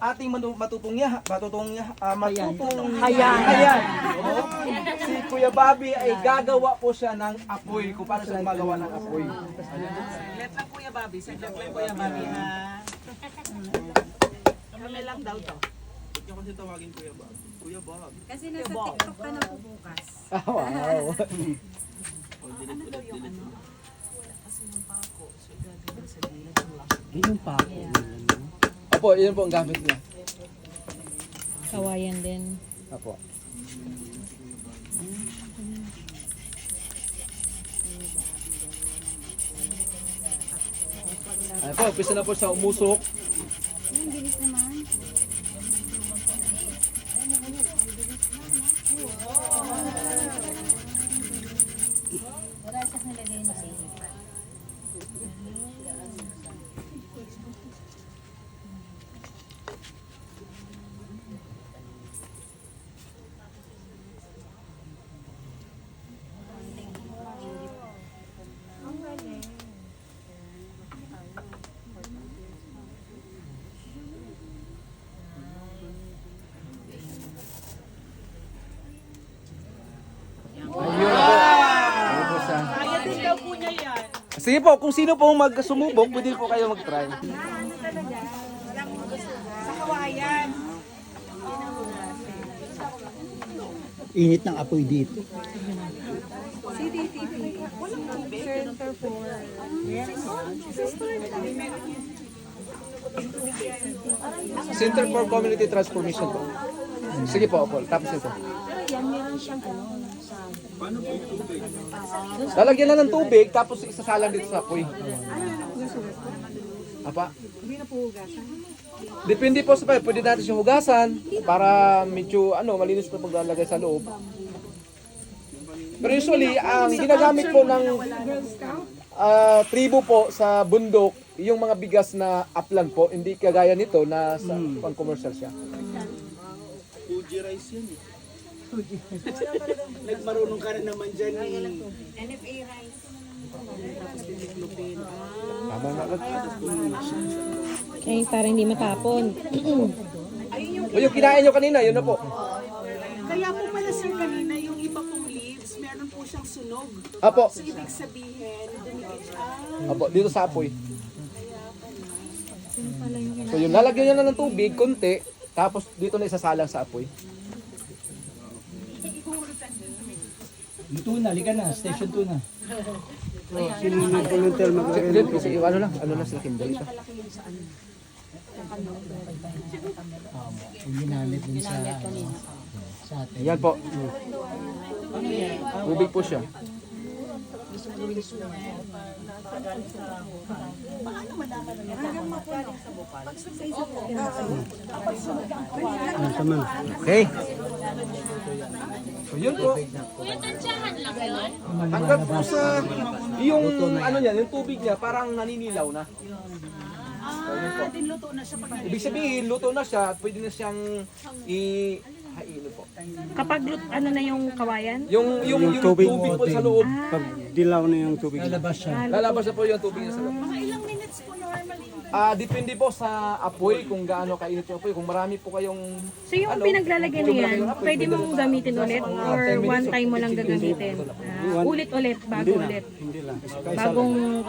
ating matutong Ayan. Oo. Si Kuya Bobby ay gagawa po siya ng apoy, kung paano siya magawa ng apoy. Let lang Kuya Bobby, saglit lang Kuya Bobby ha. Kami lang daw to. Ba't niyo kasi tawagin Kuya Bob? Kuya Bob. Kasi nasa TikTok ka na po bukas. Wow. Yun yung pako. Opo, yun po ang gamit niya. Kawayan din. Opo. Ay po, umpisa na po siya umusok. Ang bilis naman. Wala siya nilagay na sa inipan. Ano po siya? Kaya din daw po niya yan. Sige po, kung sino po magsumubok, pwede po kayo mag-try. Sa kawayan. Init ng apoy dito. Center for Community Transformation po. Sige po, Paul. Tapos ito. Lalagyan na ng tubig, tapos isasalang dito sa apoy. Apa? Depende po sa payo. Pwede natin siyang hugasan para medyo malinis pa paglalagay sa loob. Pero usually, ang ginagamit po ng tribo po sa bundok, yung mga bigas na upland po, hindi kagaya nito na sa pang-commercial siya. Fuji rice yan eh. Nagmarunong ka na naman dyan eh. NFA rice. Tama na. Kaya para hindi matapon. O yung kinain nyo kanina, yun na po. Kaya po pala sir kanina yung iba pong leaves, meron po siyang sunog. Apo. So ibig sabihin, dumikit siya. Apo, dito sa apoy. So yun, lalagyan nyo na ng tubig, konti, tapos dito na isasalang sa apoy. Luto na, lika na. Station 2 na. Sino nag-volunteer maglagay ng Kasi ano lang sila Kimberly ito. Yung ginamit din sa atin. Yan po. Tubig po siya. Okay. So yun po. Hanggang po sa yung yung tubig niya parang naninilaw na. Din luto na siya pag Ibig sabihin, luto na siya at pwede na siyang i-haino po. Kapag na yung kawayan? Yung tubig po sa loob, Pag dilaw na yung tubig. Lalabas siya. lalabas na po yung tubig niya sa loob. mga ilang minutes po normally. Depende po sa apoy kung gaano kainit yung apoy. Kung marami po kayong So yung pinaglalagay na yan, pwede mong gamitin ulit or one time mo lang gagamitin? Ulit-ulit, bago ulit? Hindi lang. Bagong